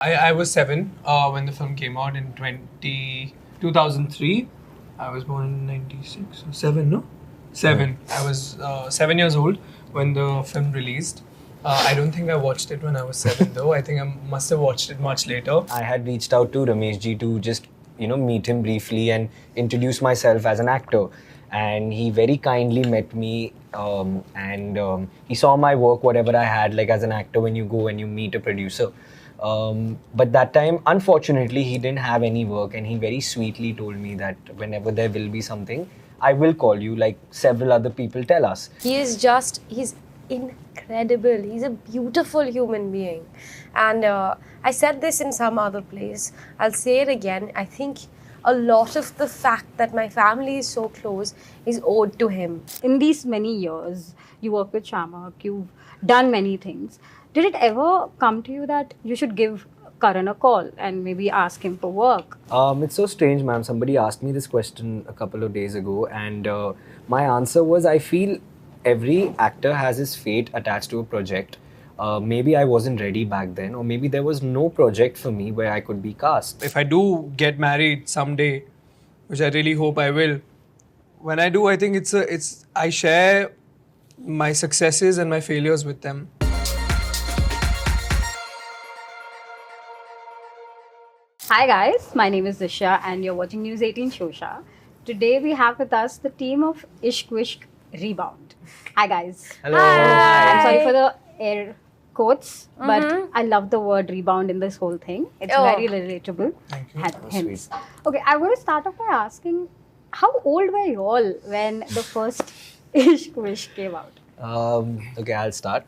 I was 7 when the film came out in 2003. I was born in 96. So 7, no? 7. I was 7 years old when the film released. I don't think I watched it when I was 7 though. I think I must have watched it much later. I had reached out to Ramesh ji to just, meet him briefly and introduce myself as an actor. And he very kindly met me and he saw my work, whatever I had, like as an actor when you go and you meet a producer. But that time, unfortunately, he didn't have any work and he very sweetly told me that whenever there will be something, I will call you, like several other people tell us. He's incredible. He's a beautiful human being. And I said this in some other place. I'll say it again. I think a lot of the fact that my family is so close is owed to him. In these many years, you work with Sharma, you've done many things. Did it ever come to you that you should give Karan a call and maybe ask him for work? It's so strange, ma'am. Somebody asked me this question a couple of days ago, and my answer was I feel every actor has his fate attached to a project. Maybe I wasn't ready back then, or maybe there was no project for me where I could be cast. If I do get married someday, which I really hope I will, when I do, I think I share my successes and my failures with them. Hi guys, my name is Dishya and you're watching News 18 Showsha. Today we have with us the team of Ishq Vishk Rebound. Hi guys. Hello. I'm sorry for the air quotes, but I love the word rebound in this whole thing. It's very relatable. Thank you. Hence. Okay, I'm going to start off by asking, how old were you all when the first Ishq Vishk came out? Okay, I'll start.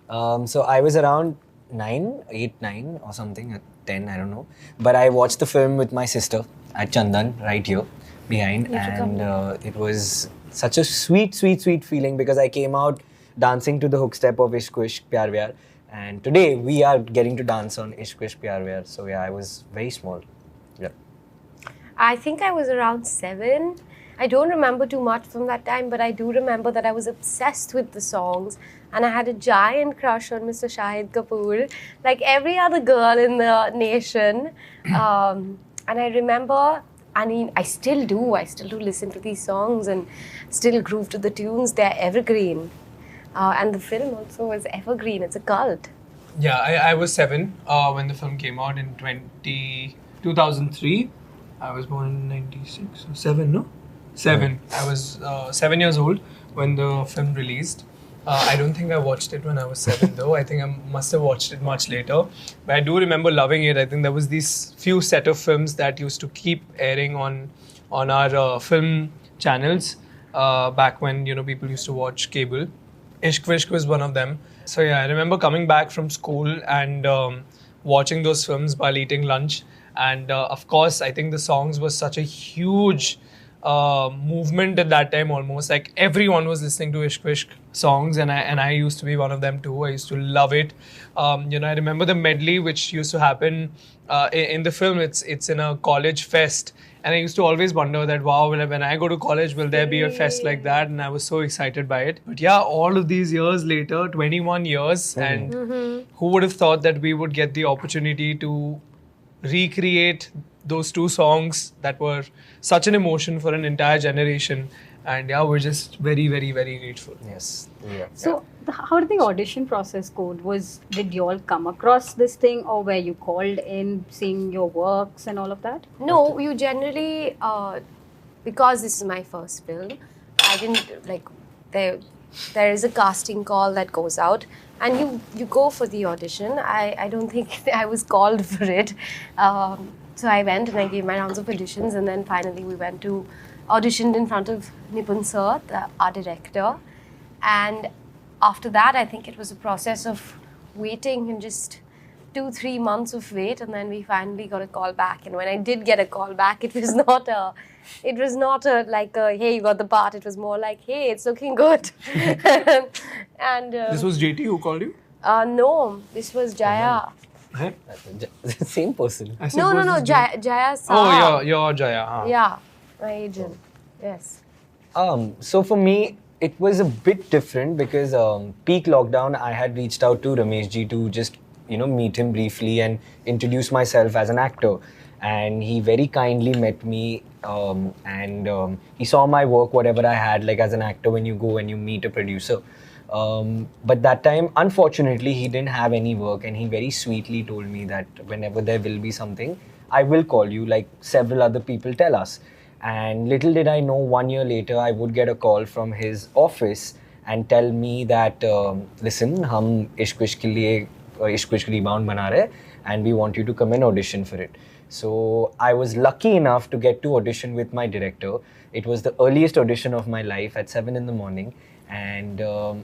So I was around 8, 9 or something, at 10, I don't know. But I watched the film with my sister at Chandan, right here, behind. And it was such a sweet feeling because I came out dancing to the hook step of Ishq Vishk Pyar Vyar. And today we are getting to dance on Ishq Vishk Pyar Vyar. So yeah, I was very small. Yeah. I think I was around 7. I don't remember too much from that time, but I do remember that I was obsessed with the songs and I had a giant crush on Mr. Shahid Kapoor, like every other girl in the nation. And I remember, I still do listen to these songs and still groove to the tunes. They're evergreen. And the film also is evergreen. It's a cult. Yeah, I was 7 when the film came out in 2003. I was born in 96. So 7, no? 7. I was 7 years old when the film released. I don't think I watched it when I was 7 though. I think I must have watched it much later. But I do remember loving it. I think there was these few set of films that used to keep airing on our film channels back when people used to watch cable. Ishq Vishk was one of them. So yeah, I remember coming back from school and watching those films while eating lunch. And of course, I think the songs was such a huge movement at that time almost. Like everyone was listening to Ishq Vishk songs and I used to be one of them too. I used to love it. I remember the medley which used to happen in the film. It's in a college fest. And I used to always wonder that, wow, when I go to college, will there be a fest like that? And I was so excited by it. But yeah, all of these years later, 21 years, and who would have thought that we would get the opportunity to recreate those two songs that were such an emotion for an entire generation. And yeah, we're just very, very, very grateful. Yes. Yeah. So, how did the audition process go? Did you all come across this thing, or were you called in, seeing your works and all of that? No, you generally, because this is my first film, I didn't there is a casting call that goes out and you go for the audition. I don't think I was called for it. So I went and I gave my rounds of auditions, and then finally we went to auditioned in front of Nipun sir, our director. And after that, I think it was a process of waiting and just 2-3 months of wait, and then we finally got a call back. And when I did get a call back, it was not a hey, you got the part. It was more like, hey, it's looking good. And This was JT who called you? no, this was Jaya. Huh? Same person. I said, No, was this Jaya JT? Saraf. Oh, you're Jaya. Huh? Yeah, my agent. Yes. So for me, it was a bit different because peak lockdown, I had reached out to Ramesh ji to just meet him briefly and introduce myself as an actor. And he very kindly met me, and he saw my work, whatever I had, like as an actor when you go and you meet a producer. But that time, unfortunately, he didn't have any work, and he very sweetly told me that whenever there will be something, I will call you, like several other people tell us. And little did I know, 1 year later, I would get a call from his office and tell me that, listen, hum Ishq Vishk ke liye Ishq Vishk Rebound bana rahe, and we want you to come and audition for it. So I was lucky enough to get to audition with my director. It was the earliest audition of my life at 7 in the morning. And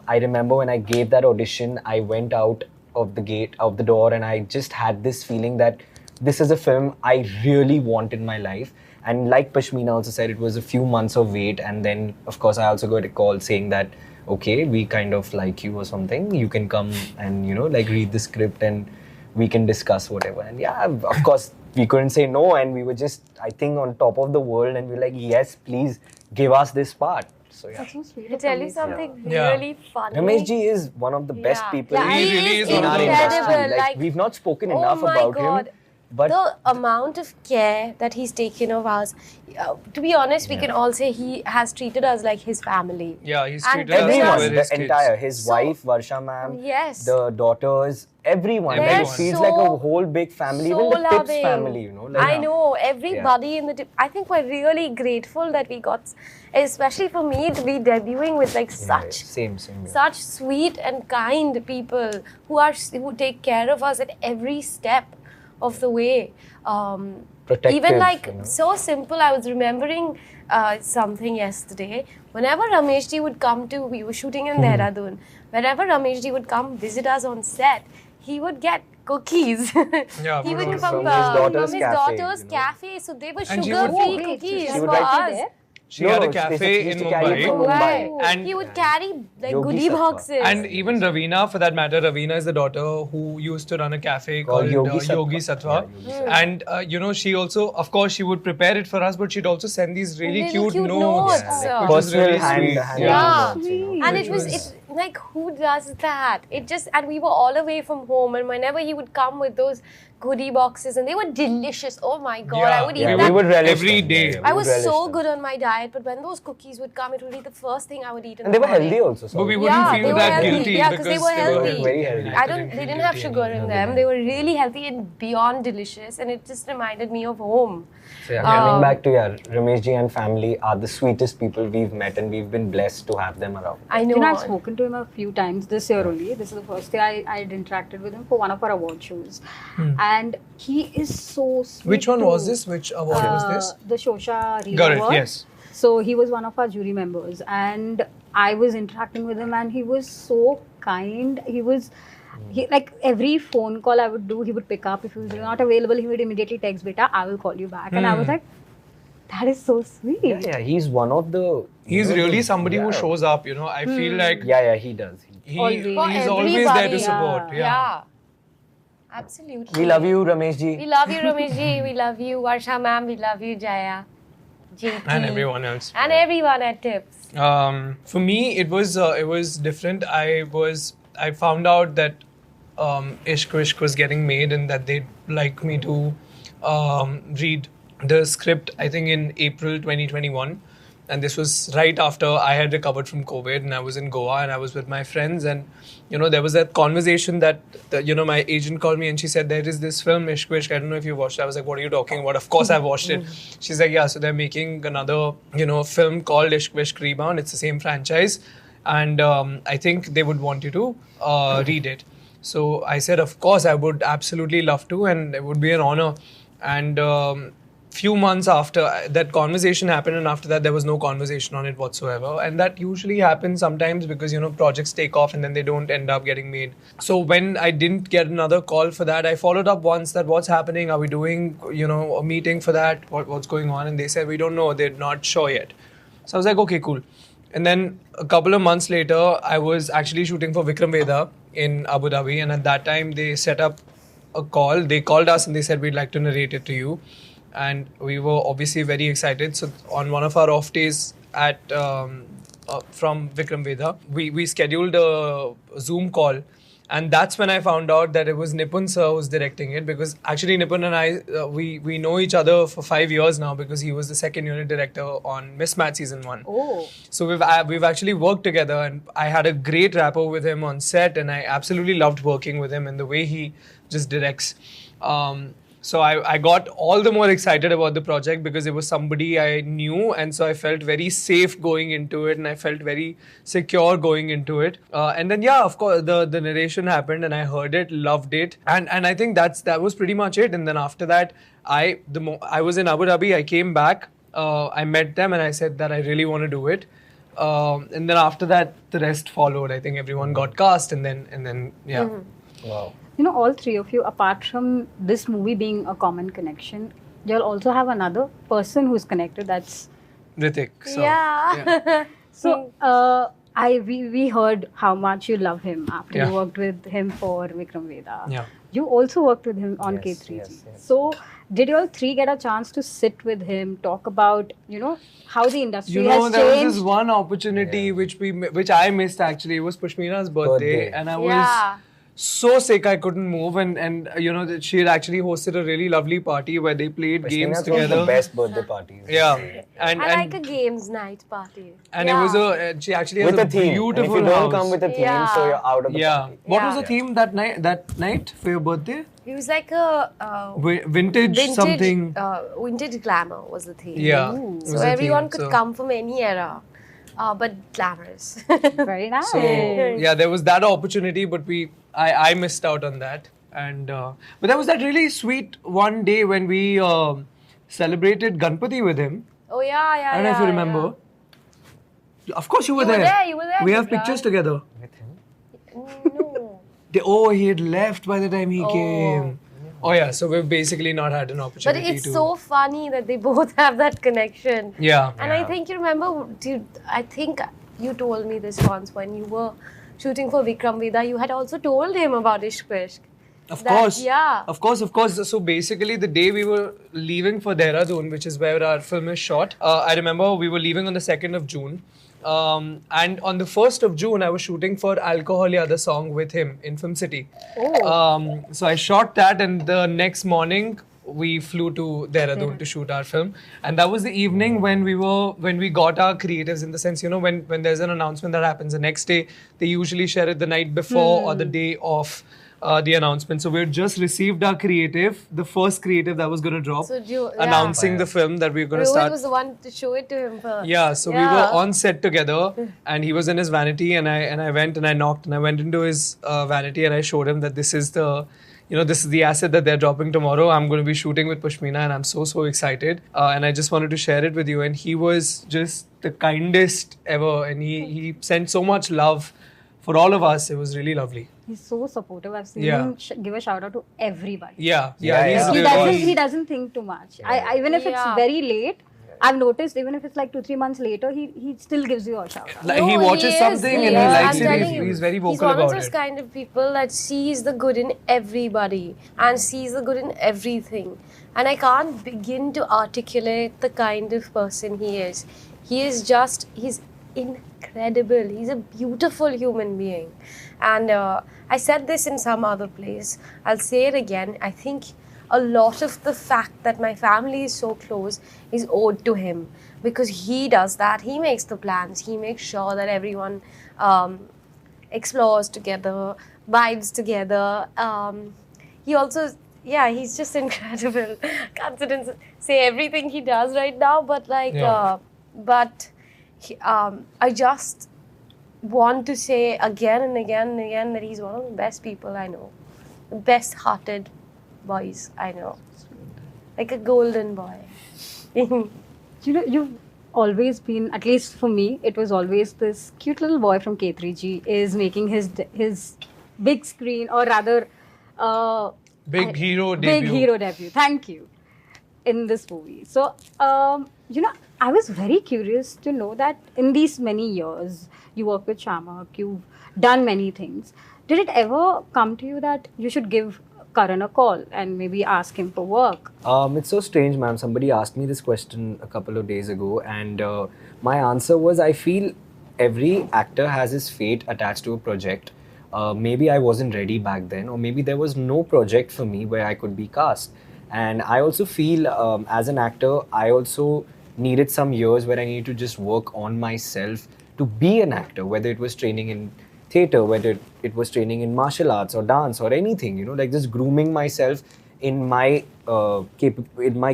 I remember when I gave that audition, I went out of the door, and I just had this feeling that this is a film I really want in my life. And like Pashmina also said, it was a few months of wait. And then, of course, I also got a call saying that, okay, we kind of like you or something. You can come and, like read the script and we can discuss whatever. And yeah, of course, we couldn't say no. And we were just, I think, on top of the world. And we were like, yes, please give us this part. So yeah. That's so sweet. To tell you something Yeah. really funny. Ramesh ji is one of the best people Yeah, He really is in one of our the industry. incredible. Like, we've not spoken Oh enough my about God. him. But The amount of care that he's taken of us, to be honest, we can all say he has treated us like his family. Yeah, he's And treated us everyone, with the his kids. entire, his So- wife, Varsha ma'am, Yes. the daughters, everyone. Like, it Everyone. feels so- like a whole big family, so even the Tips loving. family, Like, I know everybody in the. I think we're really grateful that we got, especially for me to be debuting with like Yeah, such same. Yeah. such sweet and kind people who take care of us at every step of the way. Protective, Even like you know. so simple. I was remembering something yesterday. Whenever Ramesh ji would come to, we were shooting in Dehradun. Whenever Ramesh ji would come visit us on set, he would get cookies. Yeah, he would from come his daughter's from his cafe, daughter's you know. cafe. So they were And she sugar-free would- cookies She would for write us. She had a they cafe used in to carry it from Mumbai. Mumbai. And- he would carry like Yogi goodie Sattva. boxes. And even Ravina, for that matter, Ravina is the daughter who used to run a cafe called Yogi Sattva. Yogi Sattva. Yeah, Yogi And, she also, of course, she would prepare it for us, but she'd also send these really Really cute cute notes. notes. Yeah, Which like was really personal sweet. hand Yeah. notes, you know. And Which it was, was- it's like, who does that? And we were all away from home, and whenever he would come with those goodie boxes, and they were delicious. Oh my God, I would eat Yeah, that. we would relish every them. day. Yeah, we I would was relish so them. good on my diet, but when those cookies would come, it would be the first thing I would eat in And the they were morning. healthy also. But we so- wouldn't Yeah, feel they were that healthy. guilty Yeah, 'cause they were healthy. Very healthy. They didn't have sugar in them. They were really healthy and beyond delicious, and it just reminded me of home. So yeah, coming back to Ramesh ji and family are the sweetest people we've met, and we've been blessed to have them around. I know. I've spoken to him a few times this year only. This is the first year I had interacted with him for one of our award shows. And he is so sweet. Which one too. was this? Which award was this? The Showsha Reel Got it, Award. yes. So he was one of our jury members, and I was interacting with him, and he was so kind. He like every phone call I would do, he would pick up. If he was not available, he would immediately text, "Beta, I will call you back." And I was like, "That is so sweet." Yeah, he's one of the. He's really somebody who yeah. shows up, I feel like Yeah, he does. Always. For he's always there to everybody, support. Yeah. Absolutely. We love you, Ramesh ji. We love you, Ramesh ji. We love you, Varsha ma'am. We love you, Jaya. JT. And everyone else. And everyone at Tips. For me, it was different. I found out that Ishq Vishk was getting made, and that they'd like me to read the script, I think in April 2021. And this was right after I had recovered from COVID, and I was in Goa, and I was with my friends, and there was that conversation that my agent called me, and she said, there is this film Ishq Vishk, I don't know if you watched it. I was like, what are you talking about? Of course I've watched it. She's like, yeah, so they're making another film called Ishq Vishk Rebound. It's the same franchise, and I think they would want you to read it. So I said, of course, I would absolutely love to, and it would be an honor. And few months after that conversation happened, and after that there was no conversation on it whatsoever, and that usually happens sometimes because projects take off and then they don't end up getting made. So when I didn't get another call for that, I followed up once that what's happening, are we doing a meeting for that, what's going on, and they said we don't know, they're not sure yet. So I was like, okay, cool. And then a couple of months later, I was actually shooting for Vikram Vedha in Abu Dhabi, and at that time they set up a call. They called us and they said, we'd like to narrate it to you. And we were obviously very excited. So on one of our off days from Vikram Vedha, we scheduled a Zoom call, And that's when I found out that it was Nipun sir who's directing it, because actually Nipun and I, we know each other for 5 years now, because he was the second unit director on Mismatch season 1. Oh. So we've actually worked together, and I had a great rapport with him on set, and I absolutely loved working with him and the way he just directs. So I got all the more excited about the project because it was somebody I knew, and so I felt very safe going into it, and I felt very secure going into it. And then of course the narration happened, and I heard it, loved it, and I think that was pretty much it. And then after that, I was in Abu Dhabi. I came back. I met them, and I said that I really want to do it. And then after that, the rest followed. I think everyone got cast, and then yeah. Wow. You know, all three of you, apart from this movie being a common connection, you'll also have another person who's connected. That's Hrithik. So, Yeah. so. We heard how much you love him after you worked with him for Vikram Vedha. Yeah. You also worked with him on Yes, K3G. yes, yes. So did you all three get a chance to sit with him, talk about how the industry You has know, there was changed? this one opportunity which I missed actually. It was Pashmina's birthday, and I was Yeah. so sick I couldn't move, and she had actually hosted a really lovely party where they played games Pashmina's one of together. the best birthday parties. Yeah, and I like a games night party. and it was she actually has With a a theme. beautiful and if you don't house. come with a theme, Yeah. so you're out of the Yeah. party. What was Yeah. the theme that night for your birthday? It was like a Vintage something. Vintage glamour was the theme. Yeah. Ooh. was So the everyone theme, could so- come from any era, but glamorous. Very nice. So yeah, there was that opportunity, but I missed out on that. And but there was that really sweet one day when we celebrated Ganpati with him. Oh yeah. I don't know if you remember. Of course, you were You were there. there, you were there, We have Jibraan. pictures together. With him? No. He had left by the time he came. Oh yeah, so we've basically not had an But opportunity it's to. so funny that they both have that connection. Yeah. And I think you remember, dude, I think you told me this once when you were shooting for Vikram Vedha. You had also told him about Ishq Vishk. Of That- course. yeah. Of course. So basically, the day we were leaving for Dehradun, which is where our film is shot, I remember we were leaving on the 2nd of June. And on the 1st of June, I was shooting for Alcohol Ya, the song with him in Film City. Oh. So I shot that, and the next morning we flew to Dehradun to shoot our film. And that was the evening when we got our creatives, in the sense, when there's an announcement that happens the next day, they usually share it the night before or the day of the announcement. So we had just received our creative, the first creative that was going to drop, So announcing the film that we were going to Rohit start. was the one to show it to him first. Yeah, so we were on set together, and he was in his vanity, and I went and I knocked, and I went into his vanity, and I showed him that this is the asset that they're dropping tomorrow. I'm going to be shooting with Pashmina, and I'm so excited, and I just wanted to share it with you. And he was just the kindest ever, and he sent so much love for all of us. It was really lovely. He's so supportive. I've seen Yeah. him give a shout out to everybody. Yeah. Yeah, He's yeah. He doesn't think too much. Even if it's Yeah. very late, I've noticed even if it's like 2-3 months later, he still gives you a shout out. Like, he watches something and he likes it. He's very vocal He's one about of those it. kind of people that sees the good in everybody and sees the good in everything. And I can't begin to articulate the kind of person he is. He's incredible. He's a beautiful human being. And I said this in some other place. I'll say it again. I think a lot of the fact that my family is so close is owed to him, because he does that. He makes the plans. He makes sure that everyone explores together, vibes together. He also, he's just incredible. Can't sit and say everything he does right now, but I just want to say again and again and again that he's one of the best people I know, the best-hearted boys I know, like a golden boy. You've always been, at least for me, it was always this cute little boy from K3G is making his big screen, or rather, Big hero big debut. hero debut. Thank you. In this movie. So, I was very curious to know that in these many years, you work with Sharma, you've done many things. Did it ever come to you that you should give Karan a call and maybe ask him for work? It's so strange, ma'am. Somebody asked me this question a couple of days ago, and my answer was, I feel every actor has his fate attached to a project. maybe I wasn't ready back then, or maybe there was no project for me where I could be cast. And I also feel as an actor, I also needed some years where I needed to just work on myself to be an actor, whether it was training in theatre, whether it was training in martial arts or dance or anything, like just grooming myself in my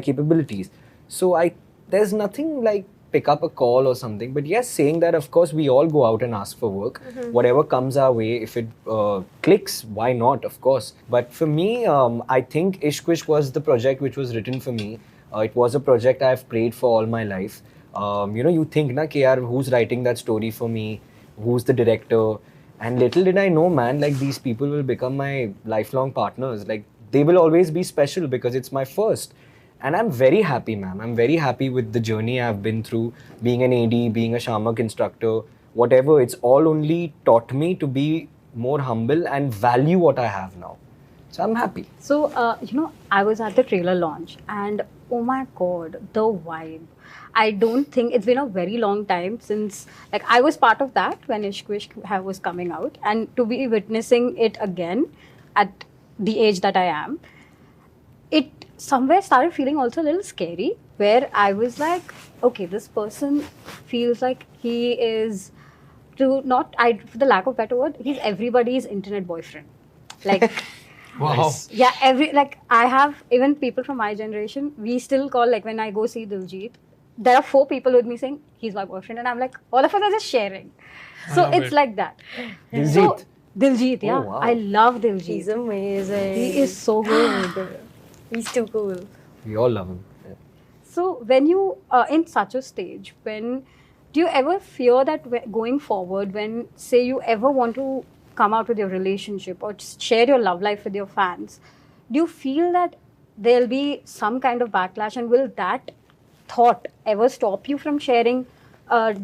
capabilities. So there's nothing like pick up a call or something, but yes, saying that, of course we all go out and ask for work. Whatever comes our way, if it clicks, why not, of course. But for me, I think Ishq Vishk was the project which was written for me. It was a project I've prayed for all my life. You think na ki yaar, who's writing that story for me, who's the director, and little did I know, man, like these people will become my lifelong partners. Like they will always be special because it's my first. And I'm very happy, ma'am. I'm very happy with the journey I've been through, being an AD, being a Sharma instructor, whatever. It's all only taught me to be more humble and value what I have now. So I'm happy. So, I was at the trailer launch and oh my God, the vibe. I don't think it's been a very long time since, like, I was part of that when Ishq Vishk was coming out, and to be witnessing it again at the age that I am, it somewhere started feeling also a little scary, where I was like, okay, this person feels like he is, for the lack of better word, he's everybody's internet boyfriend. Like, Wow. yeah, I have, even people from my generation, we still call, like when I go see Diljit, there are 4 people with me saying, he's my boyfriend. And I'm like, all of us are just sharing. So it's like that. Diljit? So, Diljit, yeah. Oh, wow. I love Diljit. He's amazing. He is so good. He's too cool. We all love him. Yeah. So when you are in such a stage, do you ever fear that going forward, when say you ever want to come out with your relationship or share your love life with your fans, do you feel that there'll be some kind of backlash, and will that thought ever stop you from sharing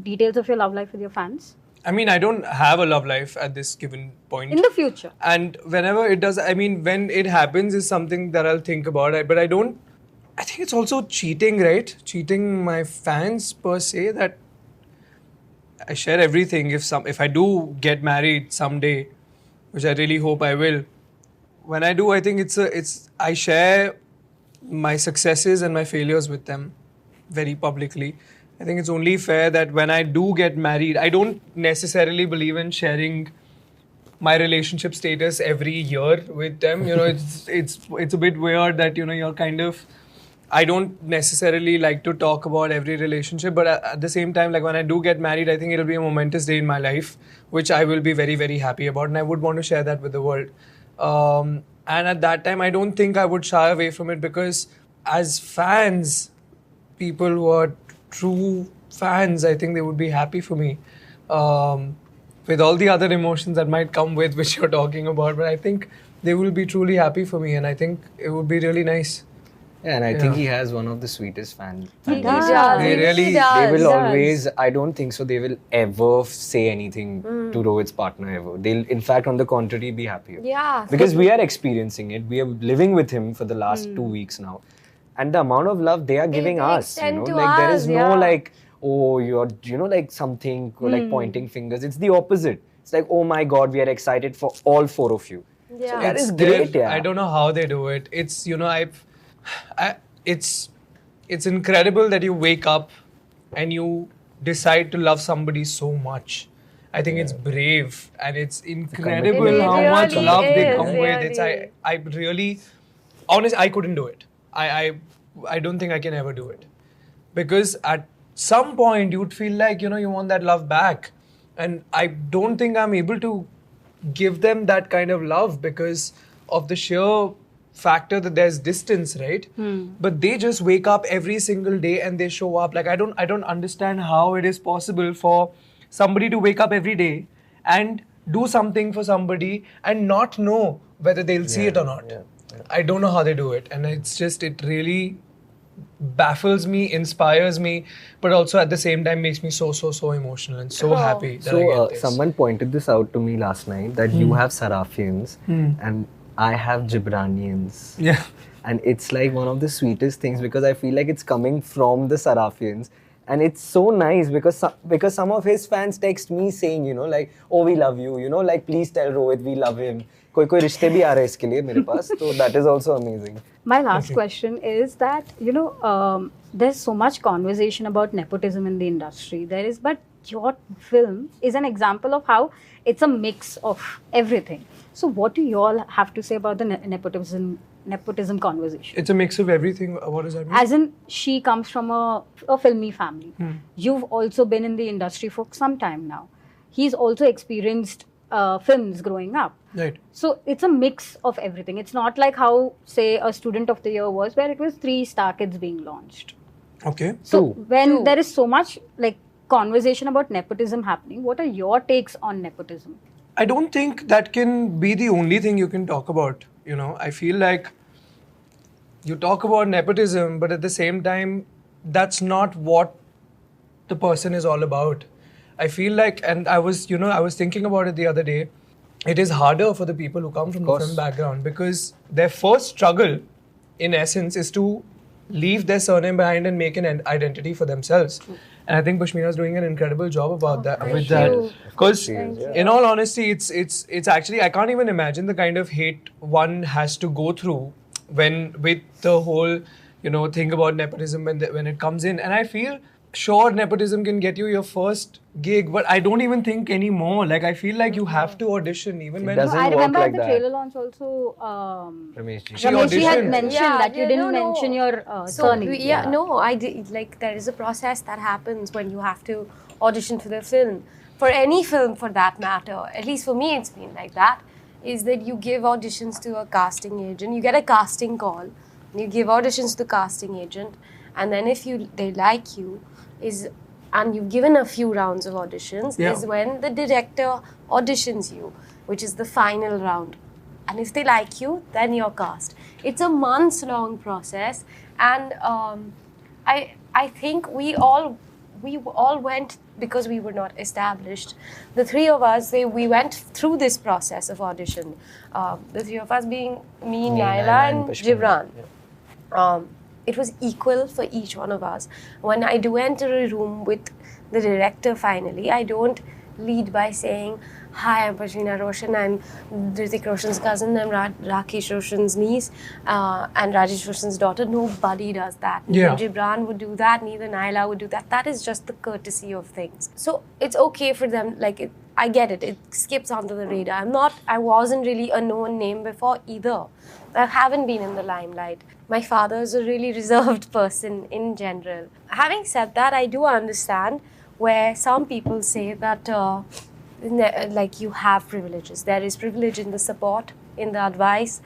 details of your love life with your fans? I mean, I don't have a love life at this given point. In the future. And whenever it does, I mean, when it happens is something that I'll think about. But I think it's also cheating, right? Cheating my fans per se, that I share everything. If I do get married someday, which I really hope I will, when I do, I think I share my successes and my failures with them very publicly. I think it's only fair that when I do get married, I don't necessarily believe in sharing my relationship status every year with them. It's a bit weird that, you're kind of, I don't necessarily like to talk about every relationship, but at the same time, like when I do get married, I think it'll be a momentous day in my life, which I will be very, very happy about, and I would want to share that with the world. And at that time, I don't think I would shy away from it, because as fans, people who are true fans, I think they would be happy for me, with all the other emotions that might come with which you're talking about. But I think they will be truly happy for me, and I think it would be really nice. Yeah, and I think he has one of the sweetest fan He bases. does. They really- They will does. always, I don't think so they will ever say anything to Rohit's partner ever. They'll, in fact, on the contrary, be happier. Yeah. Because we are experiencing it. We are living with him for the last 2 weeks now. And the amount of love they are giving they us, extend to like there is us, no yeah. like, oh, you're, like something, like pointing fingers. It's the opposite. It's like, oh my God, we are excited for all 4 of you. Yeah. So that is They're- great, yeah. I don't know how they do it. It's, it's incredible that you wake up and you decide to love somebody so much. I think it's brave, and it's incredible It how much really love they is, come with. It's really. I really, honestly, I couldn't do it. I don't think I can ever do it, because at some point you'd feel like you want that love back, and I don't think I'm able to give them that kind of love because of the sheer factor that there's distance, right? But they just wake up every single day and they show up. Like I don't understand how it is possible for somebody to wake up every day and do something for somebody and not know whether they'll see it or not. Yeah. I don't know how they do it, and it really baffles me, inspires me, but also at the same time makes me so emotional and so happy that I So get this. someone pointed this out to me last night, that you have Sarafians and I have Jibraanians. Yeah. And it's like one of the sweetest things, because I feel like it's coming from the Sarafians. And it's so nice because some of his fans text me saying, you know, like, oh, we love you, you know, like, please tell Rohit we love him. कोई रिश्ते भी आ रहे हैं इसके लिए मेरे पास. So that is also amazing. My last question is that, you know, there's so much conversation about nepotism in the industry. But your film is an example of how it's a mix of everything. So what do you all have to say about the nepotism conversation? It's a mix of everything. What does that mean? As in, she comes from a filmy family. You've also been in the industry for some time now. He's also experienced films growing up. Right. So it's a mix of everything. It's not like how, say, a Student of the Year was, where it was 3 star kids being launched. Okay. So when there is so much like conversation about nepotism happening, what are your takes on nepotism? I don't think that can be the only thing you can talk about. You know, I feel like you talk about nepotism, but at the same time, that's not what the person is all about. I feel like, and I was thinking about it the other day, it is harder for the people who come from the film background because their first struggle, in essence, is to leave their surname behind and make an identity for themselves. And I think Pashmina is doing an incredible job about that. With that, because in all honesty, it's actually, I can't even imagine the kind of hate one has to go through with the whole, you know, thing about nepotism when it comes in. And I feel sure nepotism can get you your first gig, but I don't even think anymore. Like, I feel like you have to audition even when I remember like at the that. trailer launch also, Ramesh she had mentioned that you didn't mention your surname. No, I did. Like, there is a process that happens when you have to audition for the film. For any film, for that matter, at least for me, it's been like that. Is that you give auditions to a casting agent, you get a casting call, you give auditions to the casting agent, and then if they like you, and you've given a few rounds of auditions, is when the director auditions you, which is the final round. And if they like you, then you're cast. It's a months-long process, and I think we all went, because we were not established. The 3 of us, we went through this process of audition. The 3 of us being me, Naila, and Jibraan. Yeah. It was equal for each one of us. When I do enter a room with the director finally, I don't lead by saying, hi, I'm Pashmina Roshan, I'm Hrithik Roshan's cousin, I'm Rakesh Roshan's niece, and Rajesh Roshan's daughter. Nobody does that. Neither Jibraan would do that, neither Naila would do that. That is just the courtesy of things. So it's okay for them, like, I get it, it skips onto the radar. I wasn't really a known name before either. I haven't been in the limelight. My father is a really reserved person in general. Having said that, I do understand where some people say that like, you have privileges. There is privilege in the support, in the advice.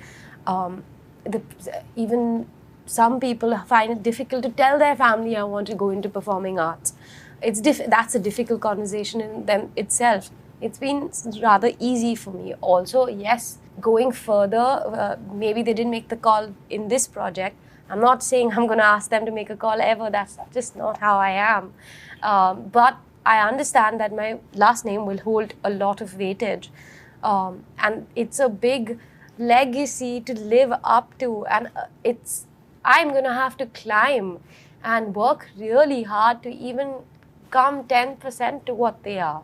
Even some people find it difficult to tell their family, I want to go into performing arts. That's a difficult conversation in them itself. It's been rather easy for me. Also, yes, going further, maybe they didn't make the call in this project. I'm not saying I'm going to ask them to make a call ever. That's just not how I am. But I understand that my last name will hold a lot of weightage. And it's a big legacy to live up to. And I'm going to have to climb and work really hard to even come 10% to what they are.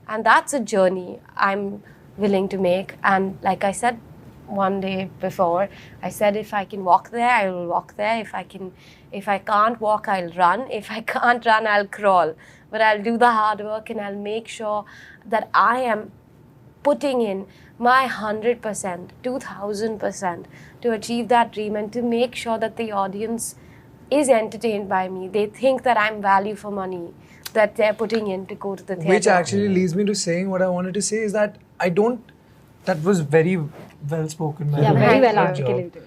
And that's a journey I'm willing to make. And like I said one day before, I said, if I can walk there, I will walk there. If I can't walk, I'll run. If I can't run, I'll crawl. But I'll do the hard work, and I'll make sure that I am putting in my 100%, 2000% to achieve that dream, and to make sure that the audience is entertained by me. They think that I'm value for money that they're putting in to go to the theatre. Which actually leads me to saying what I wanted to say is that that was very well spoken. Yeah, very well articulated.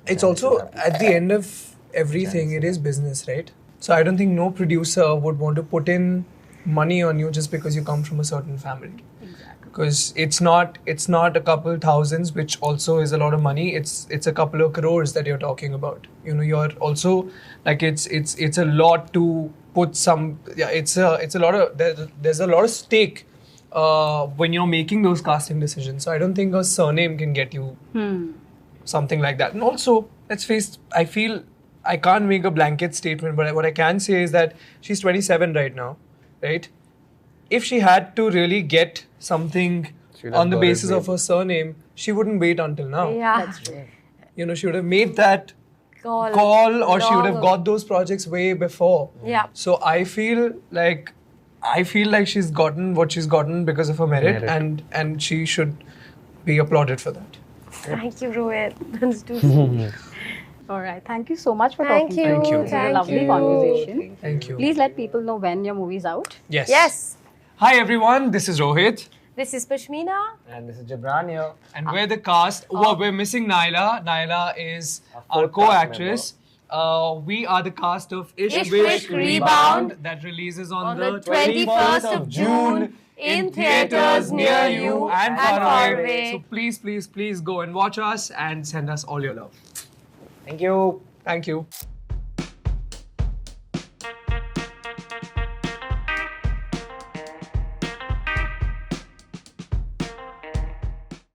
It's also, at the end of everything, it is business, right? So I don't think no producer would want to put in money on you just because you come from a certain family. Because it's not a couple thousands, which also is a lot of money. It's a couple of crores that you're talking about. You know, you're also, like, it's a lot to put some. Yeah, it's a lot of there's a lot of stake when you're making those casting decisions. So I don't think a surname can get you something like that. And also, let's face, I feel I can't make a blanket statement, but what I can say is that she's 27 right now, right? If she had to really get something She'd have on the got it basis of maybe. her surname, she wouldn't wait until now. Yeah. That's true. You know, she would have made that Call. or she would have Long got those projects way before. Yeah. So I feel like she's gotten what she's gotten because of her merit, and she should be applauded for that. Thank you, Rohit. That's too sweet. All right. Thank you so much for Thank talking you. to me. Thank you. This was a Thank lovely you. conversation. Thank you. Please let people know when your movie is out. Yes. Yes. Hi everyone, this is Rohit. This is Pashmina. And this is Jibraan here. And we're the cast. Well, we're missing Naila. Naila is our fourth co-actress. We are the cast of Ishq Ishq Vishk Vishk Rebound that releases on, On the the 21st of June in theatres near you and and far far away. away. So please go and watch us and send us all your love. Thank you. Thank you.